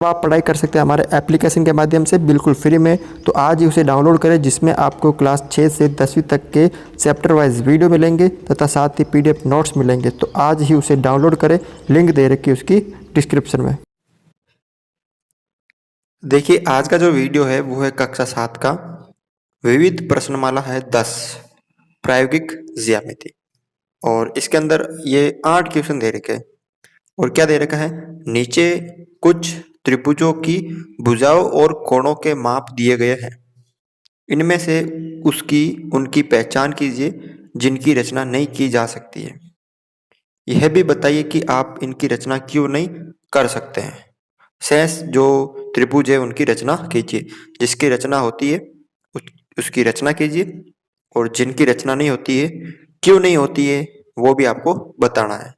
आप पढ़ाई कर सकते हैं हमारे एप्लीकेशन के माध्यम से बिल्कुल फ्री में। तो आज ही उसे डाउनलोड करें, जिसमें आपको क्लास 6 से 10वीं तक के चैप्टर वाइज वीडियो मिलेंगे तथा साथ ही पीडीएफ नोट्स मिलेंगे। तो आज ही उसे डाउनलोड करें, लिंक दे रखी है उसकी डिस्क्रिप्शन में। देखिए आज का जो वीडियो है वो है कक्षा 7 का विविध प्रश्नमाला है 10 प्रायोगिक ज्यामिति, और इसके अंदर ये 8 क्वेश्चन दे रखे हैं। और क्या दे रखा है, नीचे कुछ त्रिभुजों की भुजाओं और कोणों के माप दिए गए हैं, इनमें से उनकी पहचान कीजिए जिनकी रचना नहीं की जा सकती है। यह भी बताइए कि आप इनकी रचना क्यों नहीं कर सकते हैं। शेष जो त्रिभुज है उनकी रचना कीजिए, जिसकी रचना होती है उसकी रचना कीजिए, और जिनकी रचना नहीं होती है क्यों नहीं होती है वो भी आपको बताना है।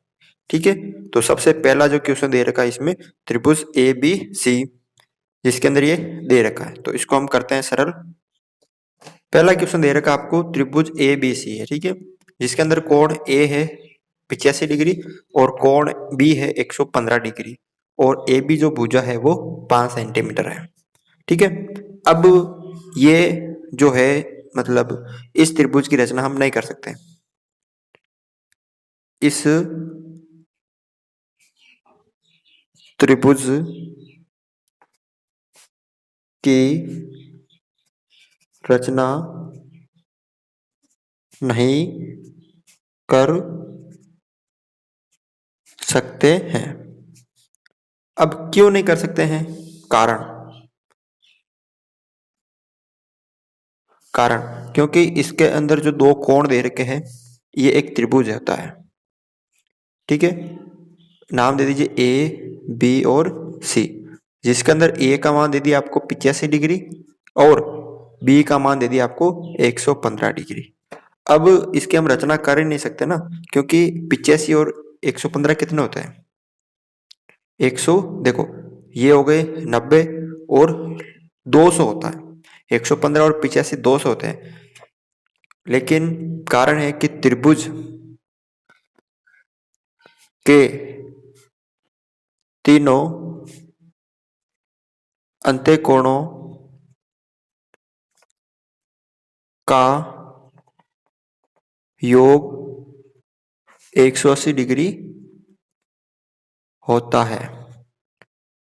ठीक है, तो सबसे पहला जो क्वेश्चन दे रखा है इसमें त्रिभुज ए बी सी, जिसके अंदर ये दे रखा है, तो इसको हम करते हैं सरल। पहला क्वेश्चन दे रखा है आपको त्रिभुज ए बी सी है, ठीक है, जिसके अंदर कोण ए है 85 डिग्री और कोण बी है 115 डिग्री, और ए बी जो भुजा है वो 5 सेंटीमीटर है। ठीक है, अब ये जो है मतलब इस त्रिभुज की रचना हम नहीं कर सकते। इस त्रिभुज की रचना नहीं कर सकते हैं। अब क्यों नहीं कर सकते हैं, कारण क्योंकि इसके अंदर जो दो कोण दे रखे हैं ये एक त्रिभुज होता है। ठीक है, नाम दे दीजिए ए बी और सी, जिसके अंदर ए का मान दे दिया आपको 85 डिग्री और बी का मान दे दिया आपको 115 डिग्री। अब इसकी हम रचना कर ही नहीं सकते ना, क्योंकि 85 और 115 कितने होते हैं, 100, देखो ये हो गए 90 और 200 होता है, 115 और 85 200 होते हैं। लेकिन कारण है कि त्रिभुज के तीनों अंत्यकोणों का योग 180 डिग्री होता है।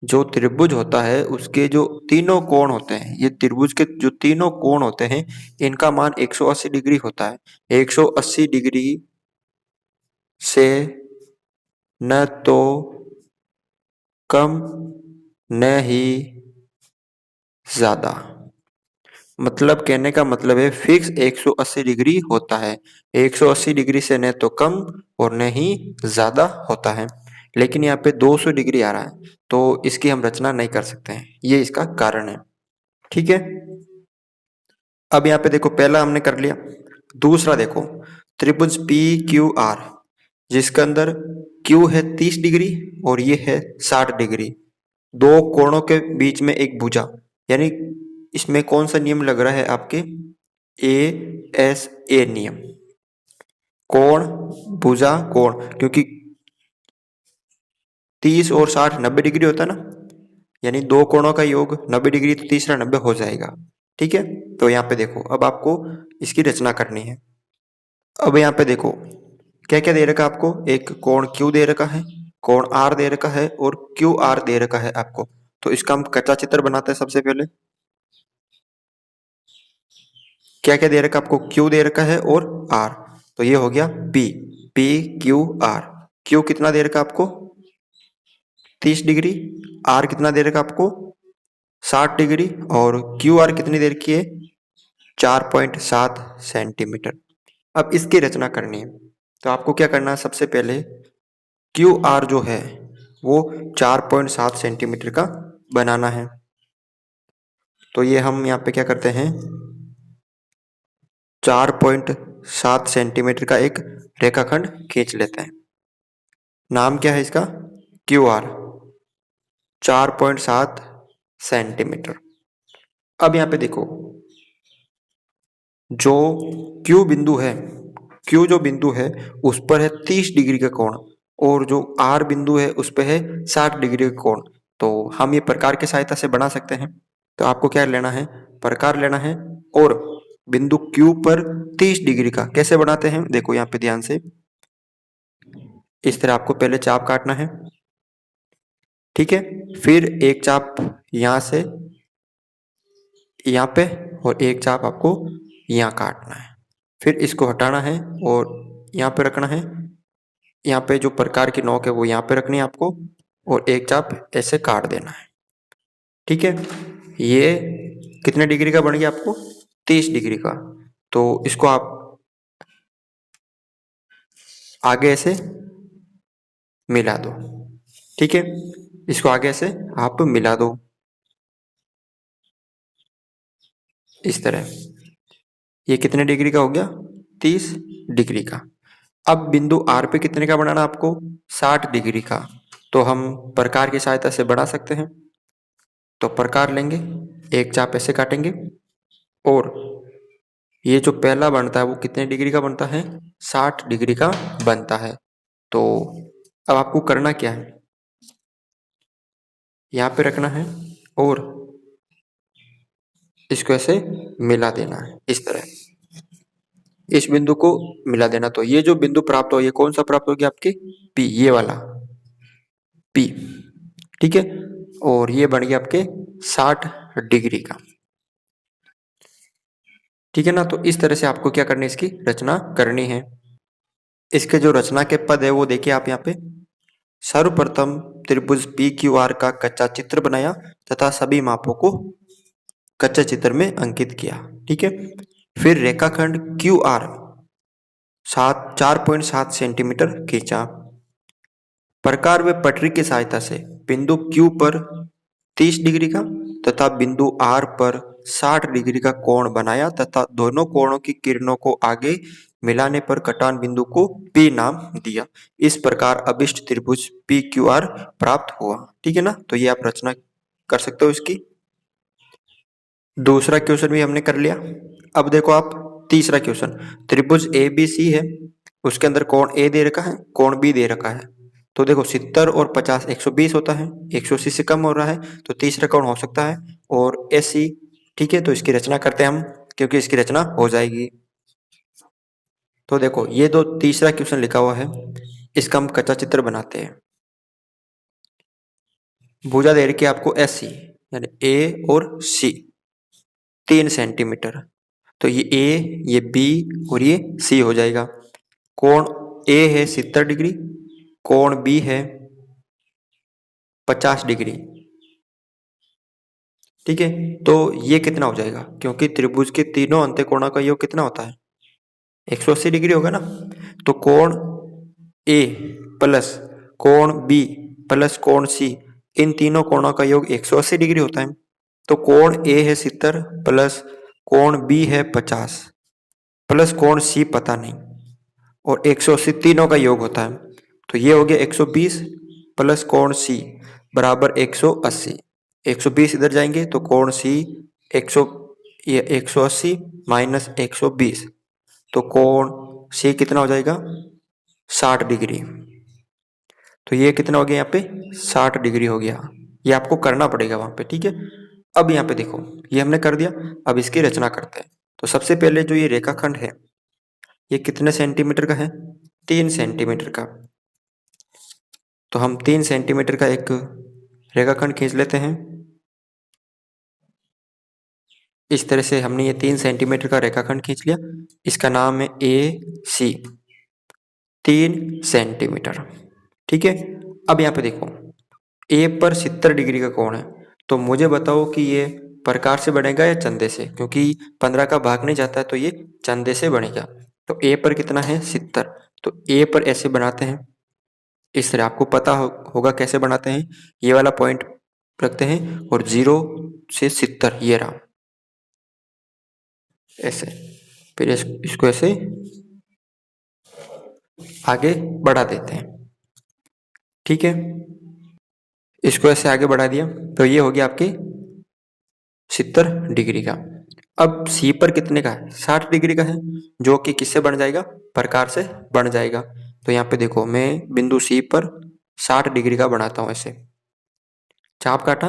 जो त्रिभुज होता है उसके जो तीनों कोण होते हैं, ये त्रिभुज के जो तीनों कोण होते हैं इनका मान 180 डिग्री होता है। 180 डिग्री से न तो कम न ही ज्यादा, मतलब कहने का मतलब है फिक्स 180 डिग्री होता है। 180 डिग्री से न तो कम और न ही ज्यादा होता है। लेकिन यहाँ पे 200 डिग्री आ रहा है, तो इसकी हम रचना नहीं कर सकते हैं, ये इसका कारण है। ठीक है, अब यहाँ पे देखो पहला हमने कर लिया। दूसरा देखो त्रिभुज पी क्यू आर, जिसके अंदर Q है 30 डिग्री और ये है 60 डिग्री, दो कोणों के बीच में एक भुजा, यानी इसमें कौन सा नियम लग रहा है आपके, ASA नियम, कोण भुजा कोण, क्योंकि 30 और 60 90 डिग्री होता है ना, यानी दो कोणों का योग 90 डिग्री, तो तीसरा 90 हो जाएगा। ठीक है, तो यहाँ पे देखो अब आपको इसकी रचना करनी है। अब यहाँ पे देखो क्या क्या दे रखा है आपको, एक कोण Q दे रखा है, कोण R दे रखा है और QR दे रखा है आपको। तो इसका हम कच्चा चित्र बनाते हैं। सबसे पहले क्या क्या दे रखा है आपको, Q दे रखा है और R, तो ये हो गया PQR। Q कितना दे रखा है आपको 30 डिग्री, R कितना दे रखा है आपको 60 डिग्री और QR कितनी दे रखी है 4.7 सेंटीमीटर। अब इसकी रचना करनी है, तो आपको क्या करना है, सबसे पहले QR जो है वो 4.7 सेंटीमीटर का बनाना है। तो ये हम यहाँ पे क्या करते हैं, 4.7 सेंटीमीटर का एक रेखाखंड खींच लेते हैं। नाम क्या है इसका, QR 4.7 सेंटीमीटर। अब यहाँ पे देखो जो Q बिंदु है, Q जो बिंदु है उस पर है 30 डिग्री का कोण, और जो R बिंदु है उस पर है 60 डिग्री का कोण। तो हम ये प्रकार की सहायता से बना सकते हैं। तो आपको क्या लेना है, प्रकार लेना है और बिंदु Q पर 30 डिग्री का कैसे बनाते हैं, देखो यहाँ पे ध्यान से। इस तरह आपको पहले चाप काटना है, ठीक है। फिर एक चाप यहाँ से यहाँ पे और एक चाप आपको यहाँ काटना है। फिर इसको हटाना है और यहाँ पे रखना है। यहाँ पे जो प्रकार की नोक है वो यहाँ पे रखनी है आपको और एक चाप ऐसे काट देना है, ठीक है। ये कितने डिग्री का बन गया आपको, 30 डिग्री का। तो इसको आप आगे ऐसे मिला दो, ठीक है। इसको आगे से आप मिला दो इस तरह। ये कितने डिग्री का हो गया, 30 डिग्री का। अब बिंदु R पे कितने का बनाना आपको, 60 डिग्री का। तो हम प्रकार की सहायता से बना सकते हैं। तो प्रकार लेंगे, एक चाप ऐसे काटेंगे और ये जो पहला बनता है वो कितने डिग्री का बनता है, 60 डिग्री का बनता है। तो अब आपको करना क्या है, यहाँ पे रखना है और इसको ऐसे मिला देना है इस तरह, इस बिंदु को मिला देना। तो ये जो बिंदु प्राप्त हो, ये कौन सा प्राप्त हो गया आपके, P, ये वाला P, ठीक है। और ये बन गया आपके 60 डिग्री का, ठीक है ना। तो इस तरह से आपको क्या करनी है, इसकी रचना करनी है। इसके जो रचना के पद है वो देखिए आप यहाँ पे। सर्वप्रथम त्रिभुज PQR का कच्चा चित्र बनाया तथा सभी मापों को कच्चे चित्र में अंकित किया, ठीक है। फिर रेखाखंड QR 4.7 सेंटीमीटर खींचा। प्रकार व पटरी की सहायता से बिंदु Q पर 30 डिग्री का तथा बिंदु R पर 60 डिग्री का कोण बनाया तथा दोनों कोणों की किरणों को आगे मिलाने पर कटान बिंदु को P नाम दिया। इस प्रकार अभिष्ट त्रिभुज PQR प्राप्त हुआ, ठीक है ना। तो ये आप रचना कर सकते हो इसकी। दूसरा क्वेश्चन भी हमने कर लिया। अब देखो आप तीसरा क्वेश्चन, त्रिभुज ABC है, उसके अंदर कोण A दे रखा है, कोण B दे रखा है। तो देखो 70 और 50 120 होता है, 180 से कम हो रहा है तो तीसरा कोण हो सकता है और AC, ठीक है। तो इसकी रचना करते हैं हम, क्योंकि इसकी रचना हो जाएगी। तो देखो ये दो तीसरा क्वेश्चन लिखा हुआ है, इसका हम कच्चा चित्र बनाते हैं। भुजा दे रखी है आपको SC यानी A और C 3 सेंटीमीटर। तो ये A, ये B और ये C हो जाएगा। कोण A है 70 डिग्री, कोण B है 50 डिग्री, ठीक है। तो ये कितना हो जाएगा, क्योंकि त्रिभुज के तीनों अंत्यकोणों का योग कितना होता है, 180 डिग्री होगा ना। तो कोण A प्लस कोण B प्लस कोण C, इन तीनों कोणों का योग 180 डिग्री होता है। तो कोण A है 70 प्लस कोण B है 50 प्लस कोण C पता नहीं और 180 तीनों का योग होता है। तो ये हो गया 120 प्लस कोण C बराबर 180। 120 इधर जाएंगे तो कोण C 100, ये 180 माइनस 120, तो कोण C कितना हो जाएगा 60 डिग्री। तो ये कितना हो गया यहाँ पे 60 डिग्री हो गया। ये आपको करना पड़ेगा वहां पे, ठीक है। अब यहाँ पे देखो ये हमने कर दिया, अब इसकी रचना करते हैं। तो सबसे पहले जो ये रेखाखंड है ये कितने सेंटीमीटर का है, 3 सेंटीमीटर का। तो हम 3 सेंटीमीटर का एक रेखाखंड खींच लेते हैं। इस तरह से हमने ये 3 सेंटीमीटर का रेखाखंड खींच लिया, इसका नाम है AC 3 सेंटीमीटर, ठीक है। अब यहाँ पे देखो A पर 70 डिग्री का कोण है, तो मुझे बताओ कि ये प्रकार से बनेगा या चंदे से, क्योंकि 15 का भाग नहीं जाता है तो ये चंदे से बनेगा। तो A पर कितना है 70, तो A पर ऐसे बनाते हैं इस तरह। आपको पता होगा कैसे बनाते हैं, ये वाला पॉइंट रखते हैं और 0 से 70 ये रहा ऐसे, फिर इसको ऐसे आगे बढ़ा देते हैं, ठीक है। इसको ऐसे आगे बढ़ा दिया तो ये हो गया आपके 70 डिग्री का। अब C पर कितने का है, 60 डिग्री का है, जो कि किससे बन जाएगा, प्रकार से बन जाएगा। तो यहाँ पे देखो मैं बिंदु C पर 60 डिग्री का बनाता हूँ ऐसे, चाप काटा,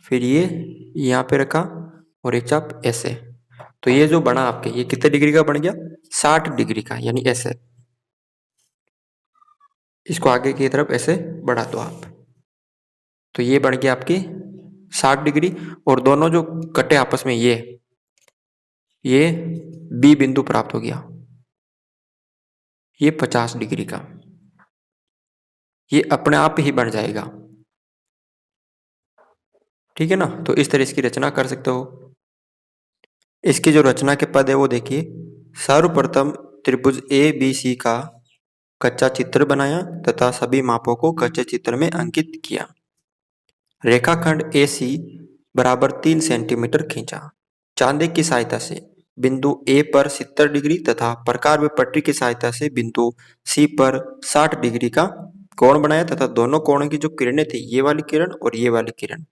फिर ये यहाँ पे रखा और एक चाप ऐसे। तो ये जो बना आपके, ये कितने डिग्री का बन गया? 60 डिग्री का, यानी ऐसे। इसको आगे की तरफ ऐसे बढ़ा दो आप, तो ये बन गया आपकी 60 डिग्री। और दोनों जो कटे आपस में, ये बी बिंदु प्राप्त हो गया, ये 50 डिग्री का। ये अपने आप ही बन जाएगा, ठीक है ना। तो इस तरह इसकी रचना कर सकते हो। इसकी जो रचना के पद है वो देखिए। सर्वप्रथम त्रिभुज ए बी सी का कच्चा चित्र बनाया तथा सभी मापों को कच्चे चित्र में अंकित किया। रेखाखंड ए सी बराबर 3 सेंटीमीटर खींचा। चांदे की सहायता से बिंदु ए पर 70 डिग्री तथा प्रकार व पट्टी की सहायता से बिंदु सी पर 60 डिग्री का कोण बनाया तथा दोनों कोणों की जो किरणें थी, ये वाली किरण और ये वाली किरण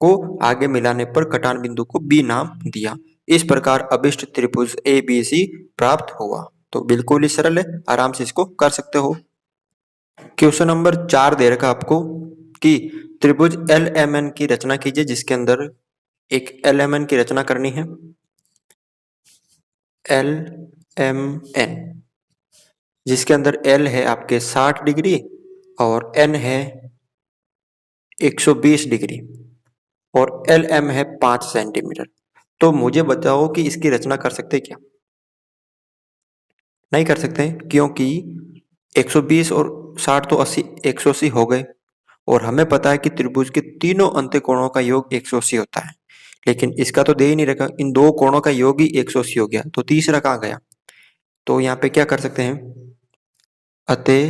को आगे मिलाने पर कटान बिंदु को बी नाम दिया। इस प्रकार अभिष्ट त्रिभुज ए बी सी प्राप्त हुआ। तो बिल्कुल ही सरल है, आराम से इसको कर सकते हो। क्वेश्चन नंबर 4 दे रखा आपको कि त्रिभुज एल एम एन की रचना कीजिए, जिसके अंदर एक एल एम एन की रचना करनी है। एल एम एन, जिसके अंदर एल है आपके 60 डिग्री और एन है 120 डिग्री और एल एम है 5 सेंटीमीटर। तो मुझे बताओ कि इसकी रचना कर सकते क्या? नहीं कर सकते, क्योंकि 120 और 60 तो 80, 180 हो गए। और हमें पता है कि त्रिभुज के तीनों अंत्य कोणों का योग 180 होता है, लेकिन इसका तो दे ही नहीं रखा। इन दो कोणों का योग ही 180 हो गया, तो तीसरा कहाँ गया? तो यहाँ पे क्या कर सकते हैं? अतः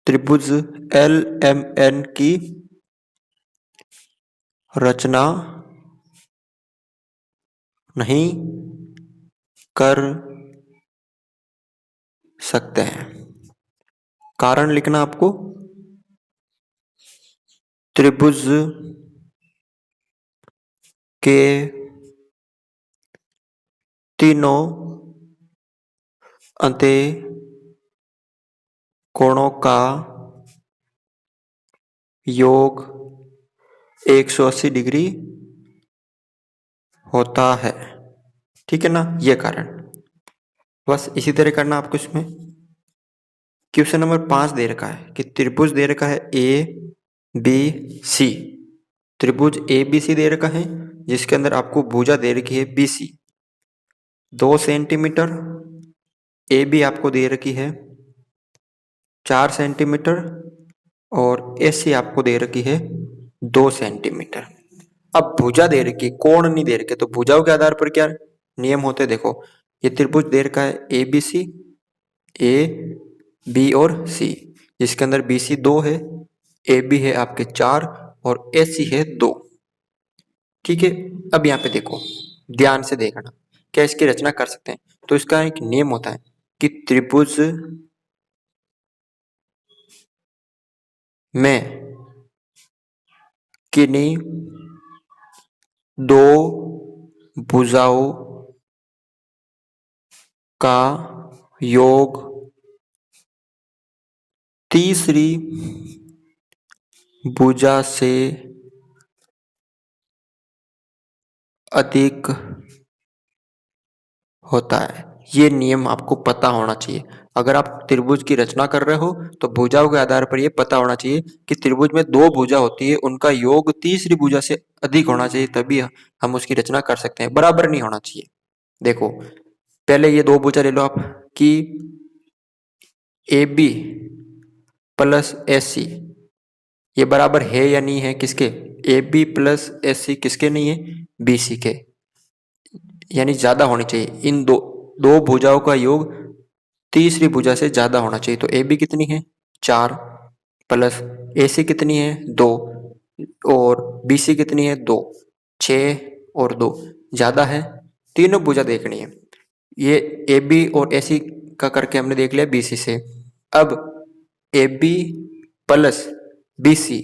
त्रिभुज एल एम एन की रचना नहीं कर सकते हैं। कारण लिखना आपको, त्रिभुज के तीनों अंत्य कोणों का योग 180 डिग्री होता है, ठीक है ना। ये कारण, बस इसी तरह करना आपको इसमें। क्वेश्चन नंबर 5 दे रखा है कि त्रिभुज दे रखा है ए बी सी। त्रिभुज ए बी सी दे रखा है, जिसके अंदर आपको भुजा दे रखी है B C 2 centimetre, A B आपको दे रखी है 4 सेंटीमीटर और ए सी आपको दे रखी है 2 सेंटीमीटर। अब भुजा दे रखी है, कोण नहीं दे रखे, तो भुजाओं के आधार पर क्या नियम होते हैं? देखो, ये त्रिभुज दे रखा है A B C, A B और सी, जिसके अंदर बी सी 2 है, ए बी है आपके 4 और ए सी है 2, ठीक है। अब यहाँ पे देखो, ध्यान से देखना, क्या इसकी रचना कर सकते हैं? तो इसका एक नियम होता है कि त्रिभुज में किन्हीं दो भुजाओं का योग तीसरी भुजा से अधिक होता है। ये नियम आपको पता होना चाहिए। अगर आप त्रिभुज की रचना कर रहे हो तो भुजाओं के आधार पर ये पता होना चाहिए कि त्रिभुज में 2 भुजा होती है, उनका योग तीसरी भुजा से अधिक होना चाहिए, तभी हम उसकी रचना कर सकते हैं। बराबर नहीं होना चाहिए। देखो, पहले ये 2 भुजा ले लो आप कि ए बी प्लस ए सी, ये बराबर है या नहीं है? किसके? ए बी प्लस ए सी किसके नहीं है? बी सी के, यानी ज्यादा होनी चाहिए। इन दो भुजाओं का योग तीसरी भुजा से ज्यादा होना चाहिए। तो ए बी कितनी है? 4 प्लस ए सी कितनी है? 2 और बी सी कितनी है? 2, 6 और 2 ज्यादा है। तीनों भुजा देखनी है। ये ए बी और ए सी का करके हमने देख लिया बी सी से। अब A B plus B C,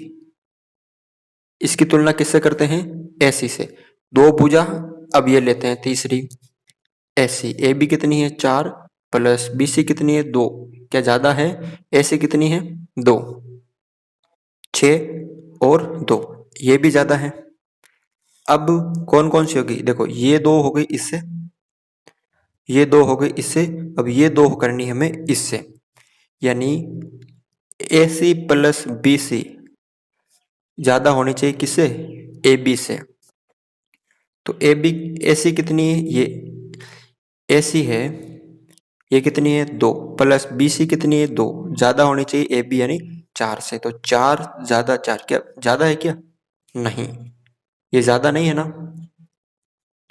इसकी तुलना किससे करते हैं? ए सी से। 2 भुजा, अब ये लेते हैं तीसरी ए सी। ए बी कितनी है? 4 प्लस बी सी कितनी है? 2, क्या ज्यादा है? ए सी कितनी है? 2, 6 और 2, ये भी ज्यादा है। अब कौन कौन सी होगी, देखो ये 2 हो गई इससे, ये 2 हो गई इससे, अब ये 2 करनी है हमें इससे, यानी AC प्लस BC ज्यादा होनी चाहिए किससे, AB से। तो AB AC कितनी है, ये AC है, ये कितनी है 2, प्लस BC कितनी है 2, ज्यादा होनी चाहिए AB यानी 4 से। तो 4 ज्यादा 4 क्या ज्यादा है क्या, नहीं, ये ज्यादा नहीं है ना,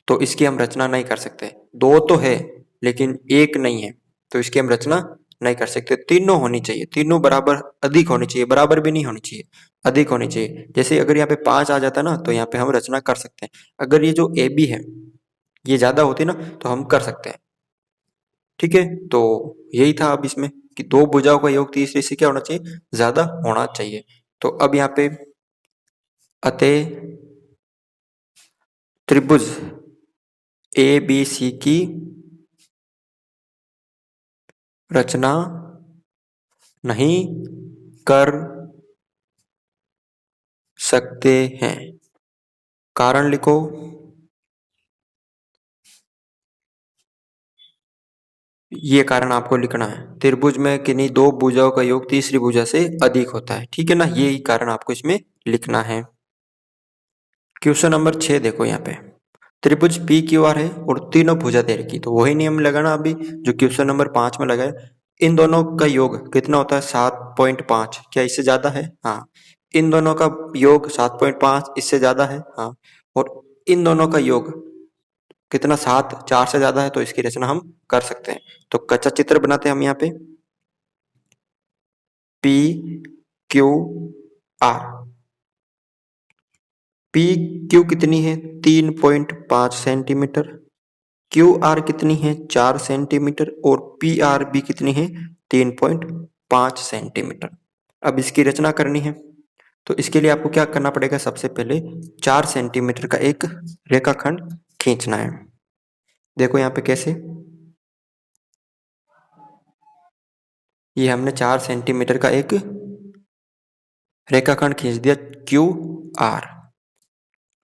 तो इसकी हम रचना नहीं कर सकते। 2 तो है लेकिन 1 नहीं है, तो इसकी हम रचना नहीं कर सकते। तीनों होनी चाहिए, तीनों बराबर अधिक होनी चाहिए, बराबर भी नहीं होनी चाहिए, अधिक होनी चाहिए। जैसे अगर यहाँ पे 5 आ जाता ना तो यहाँ पे हम रचना कर सकते हैं। अगर ये जो AB है ये ज्यादा होती ना तो हम कर सकते हैं। ठीक है, तो यही था अब इसमें कि 2 भुजाओं का योग तीसरे से क्या होना चाहिए, ज्यादा होना चाहिए। तो अब यहाँ पे अतः त्रिभुज ABC की रचना नहीं कर सकते हैं, कारण लिखो। ये कारण आपको लिखना है, त्रिभुज में किन्हीं 2 भुजाओं का योग तीसरी भुजा से अधिक होता है, ठीक है ना, यही कारण आपको इसमें लिखना है। क्वेश्चन नंबर 6 देखो यहाँ पे, त्रिभुज PQR है और तीनों भुजा दे रखी, तो वही नियम लगाना अभी जो क्वेश्चन नंबर 5 में लगाए। इन दोनों का योग कितना होता है 7.5, क्या इससे ज्यादा है, हाँ। इन दोनों का योग 7.5 इससे ज्यादा है, हाँ। और इन दोनों का योग कितना 7, 4 से ज्यादा है, तो इसकी रचना हम कर सकते हैं। तो कच्चा चित्र बनाते हैं हम यहाँ पे, PQR, PQ कितनी है 3.5 सेंटीमीटर, QR कितनी है 4 सेंटीमीटर और PRB कितनी है 3.5 सेंटीमीटर। अब इसकी रचना करनी है, तो इसके लिए आपको क्या करना पड़ेगा, सबसे पहले 4 सेंटीमीटर का एक रेखाखंड खींचना है। देखो यहाँ पे कैसे, ये हमने 4 सेंटीमीटर का एक रेखाखंड खींच दिया QR।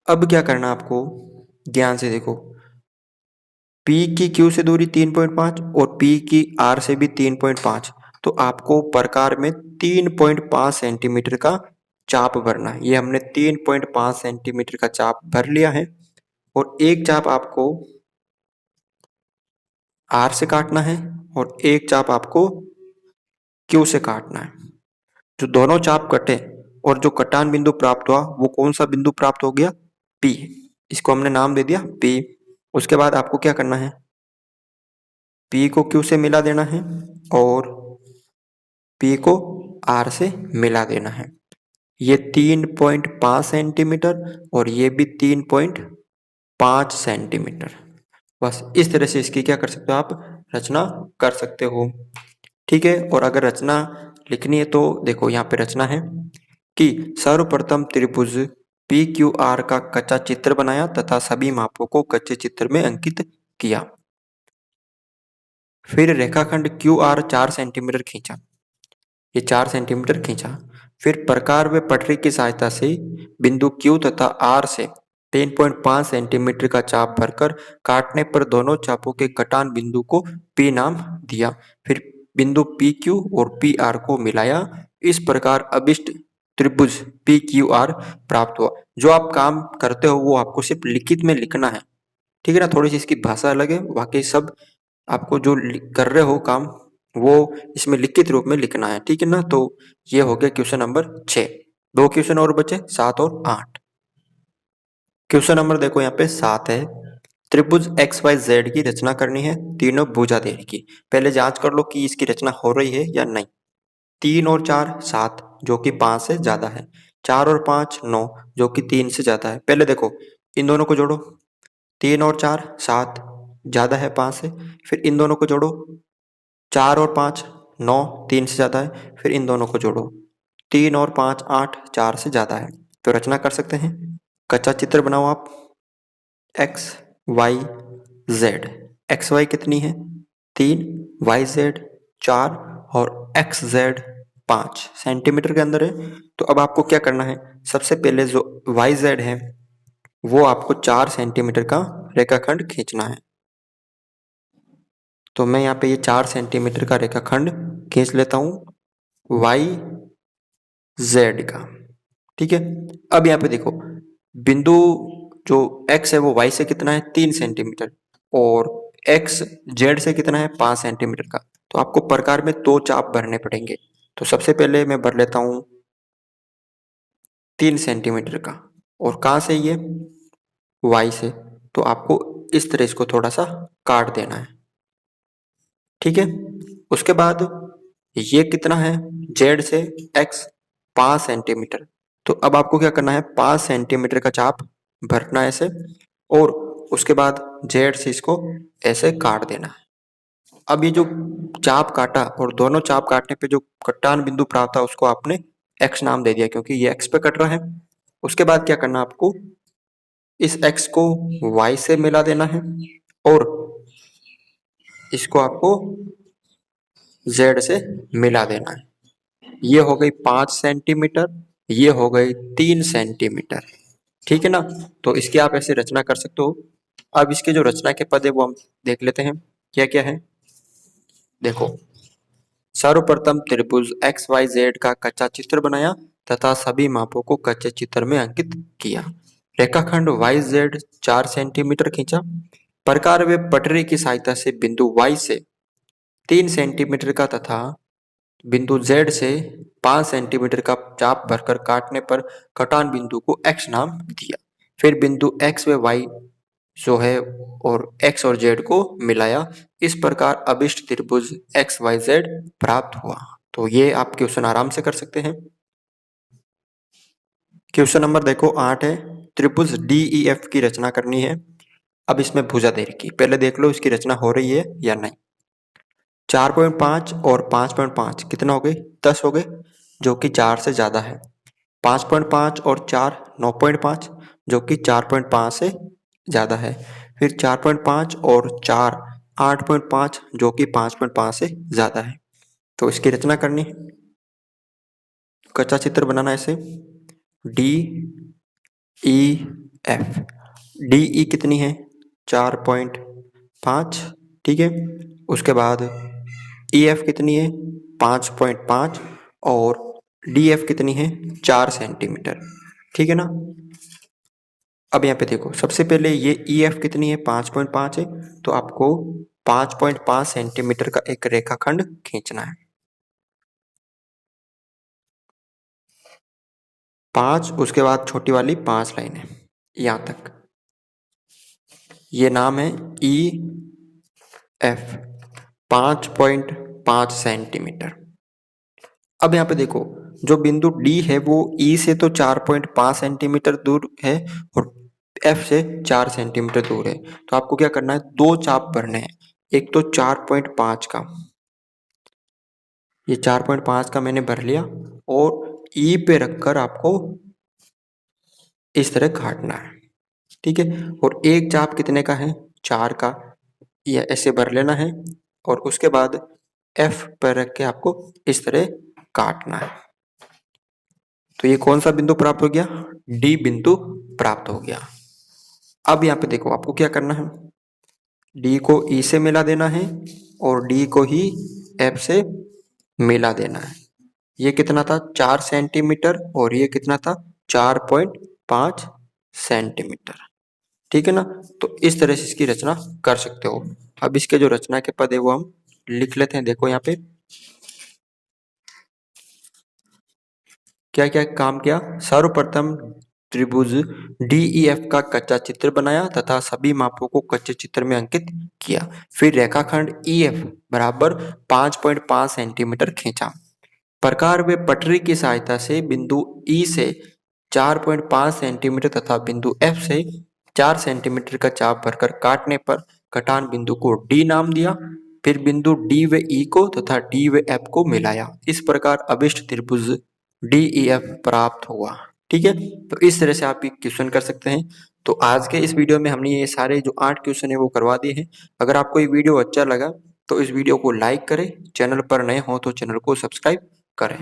अब क्या करना आपको, ध्यान से देखो, P की Q से दूरी 3.5 और P की R से भी 3.5, तो आपको प्रकार में 3.5 सेंटीमीटर का चाप भरना है। ये हमने 3.5 सेंटीमीटर का चाप भर लिया है, और एक चाप आपको R से काटना है और एक चाप आपको Q से काटना है। जो दोनों चाप कटे और जो कटान बिंदु प्राप्त हुआ वो कौन सा बिंदु प्राप्त हो गया, P, इसको हमने नाम दे दिया P। उसके बाद आपको क्या करना है, P को Q से मिला देना है और P को R से मिला देना है। ये 3.5 सेंटीमीटर और ये भी 3.5 सेंटीमीटर। बस इस तरह से इसकी क्या कर सकते हो आप, रचना कर सकते हो। ठीक है, और अगर रचना लिखनी है तो देखो यहाँ पे रचना है कि सर्वप्रथम त्रिभुज PQR का कच्चा चित्र बनाया तथा सभी मापों को कच्चे चित्र में अंकित किया। फिर रेखाखंड QR 4 सेंटीमीटर खींचा, ये 4 सेंटीमीटर खींचा। फिर प्रकार व पटरी की सहायता से बिंदु Q तथा R से 3.5 सेंटीमीटर का चाप भरकर काटने पर दोनों चापों के कटान बिंदु को P नाम दिया। फिर बिंदु PQ और PR को मिलाया, इस प्रकार अभिष्ट त्रिभुज PQR प्राप्त हुआ। जो आप काम करते हो वो आपको सिर्फ लिखित में लिखना है, ठीक है ना, थोड़ी सी इसकी भाषा अलग है, बाकी सब आपको जो कर रहे हो काम वो इसमें लिखित रूप में लिखना है, ठीक है ना। तो ये हो गया क्वेश्चन नंबर 6। 2 क्वेश्चन और बचे 7 और 8। क्वेश्चन नंबर देखो यहाँ पे 7 है, त्रिभुज XYZ की रचना करनी है, तीनों भुजा दे रखी। पहले जांच कर लो कि इसकी रचना हो रही है या नहीं। 3 और 4 7 जो कि 5 से ज्यादा है, 4 और 5 9 जो कि 3 से ज्यादा है। पहले देखो इन दोनों को जोड़ो, 3 और 4 7 ज्यादा है 5 से, फिर इन दोनों को जोड़ो, 4 और 5 9 3 से ज्यादा है, फिर इन दोनों को जोड़ो, 3 और 5 8 4 से ज्यादा है। तो रचना कर सकते हैं, कच्चा चित्र बनाओ आप, एक्स वाई जेड। XY कितनी है 3, YZ 4 और XZ 5 सेंटीमीटर के अंदर है। तो अब आपको क्या करना है, सबसे पहले जो वाई जेड है वो आपको 4 सेंटीमीटर का रेखाखंड खींचना है। तो मैं यहाँ पे ये 4 सेंटीमीटर का रेखाखंड खींच लेता हूँ वाई जेड का। ठीक है, अब यहाँ पे देखो बिंदु जो x है वो y से कितना है 3 सेंटीमीटर और x z से कितना है 5 सेंटीमीटर का। तो आपको प्रकार में 2 चाप भरने पड़ेंगे। तो सबसे पहले मैं भर लेता हूँ 3 सेंटीमीटर का, और कहाँ से ये y से। तो आपको इस तरह इसको थोड़ा सा काट देना है। ठीक है, उसके बाद ये कितना है z से x 5 सेंटीमीटर। तो अब आपको क्या करना है 5 सेंटीमीटर का चाप भरना है ऐसे, और उसके बाद जेड से इसको ऐसे काट देना है। अब ये जो चाप काटा और दोनों चाप काटने पे जो कटान बिंदु प्राप्त था उसको आपने x नाम दे दिया क्योंकि ये x पे कट रहा है। उसके बाद क्या करना आपको इस x को y से मिला देना है और इसको आपको z से मिला देना है। ये हो गई 5 सेंटीमीटर, ये हो गई 3 सेंटीमीटर। ठीक है ना, तो इसकी आप ऐसे रचना कर सकते हो। अब इसके जो रचना के पद है वो हम देख लेते हैं क्या क्या है। देखो, सर्वप्रथम त्रिभुज एक्स वाई जेड का कच्चा चित्र बनाया तथा सभी मापों को कच्चे चित्र में अंकित किया। रेखाखंड वाई जेड 4 सेंटीमीटर खींचा। प्रकार वे पटरी की सहायता से बिंदु वाई से 3 सेंटीमीटर का तथा बिंदु Z से 5 सेंटीमीटर का चाप भरकर काटने पर कटान बिंदु को X नाम दिया। फिर बिंदु X व Y जो है और X और Z को मिलाया। इस प्रकार अभिष्ट त्रिभुज XYZ प्राप्त हुआ। तो ये आप क्वेश्चन आराम से कर सकते हैं। क्वेश्चन नंबर देखो 8 है, त्रिभुज DEF की रचना करनी है। अब इसमें भुजा दे रखी, पहले देख लो इसकी रचना हो रही है या नहीं। 4.5 और 5.5 कितना हो गए 10 हो गए, जो कि 4 से ज्यादा है। 5.5 और 4 9.5 जो कि 4.5 से ज्यादा है। फिर 4.5 और 4 8.5 जो कि 5.5 से ज्यादा है। तो इसकी रचना करनी है, कच्चा चित्र बनाना ऐसे DEF। DE कितनी है 4.5। ठीक है, उसके बाद EF कितनी है 5.5 और DF कितनी है 4 सेंटीमीटर। ठीक है ना, अब यहाँ पे देखो सबसे पहले ये EF कितनी है 5.5 है, तो आपको 5.5 सेंटीमीटर का एक रेखाखंड खींचना है। 5, उसके बाद छोटी वाली 5 लाइनें यहाँ तक, ये नाम है EF 5.5 सेंटीमीटर। अब यहाँ पे देखो जो बिंदु D है वो E से तो 4.5 सेंटीमीटर दूर है और F से 4 सेंटीमीटर दूर है। तो आपको क्या करना है 2 चाप भरने हैं। एक तो 4.5 का, ये 4.5 का मैंने भर लिया और E पे रखकर आपको इस तरह काटना है। ठीक है, और एक चाप कितने का है 4 का, ये ऐसे भर लेना है और उसके बाद F पर रख के आपको इस तरह काटना है। तो ये कौन सा बिंदु प्राप्त हो गया D बिंदु प्राप्त हो गया। अब यहाँ पे देखो आपको क्या करना है, D को E से मिला देना है और D को ही F से मिला देना है। ये कितना था 4 सेंटीमीटर और ये कितना था 4.5 सेंटीमीटर। ठीक है ना, तो इस तरह से इसकी रचना कर सकते हो। अब इसके जो रचना के पद है वो हम लिख लेते हैं। देखो यहाँ पे क्या क्या काम किया, सर्वप्रथम त्रिभुज DEF का कच्चा चित्र बनाया तथा सभी मापों को कच्चे चित्र में अंकित किया। फिर रेखाखंड EF बराबर 5.5 सेंटीमीटर खींचा। प्रकार वे पटरी की सहायता से बिंदु E से 4.5 सेंटीमीटर तथा बिंदु F से 4 सेंटीमीटर का चाप भरकर काटने पर कटान बिंदु को D नाम दिया। फिर बिंदु D व E को तथा D व F को मिलाया। इस प्रकार अभिष्ट त्रिभुज DEF प्राप्त हुआ। ठीक है, तो इस तरह से आप ये क्वेश्चन कर सकते हैं। तो आज के इस वीडियो में हमने ये सारे जो 8 क्वेश्चन है वो करवा दिए हैं। अगर आपको ये वीडियो अच्छा लगा तो इस वीडियो को लाइक करें, चैनल पर नए हो तो चैनल को सब्सक्राइब करें।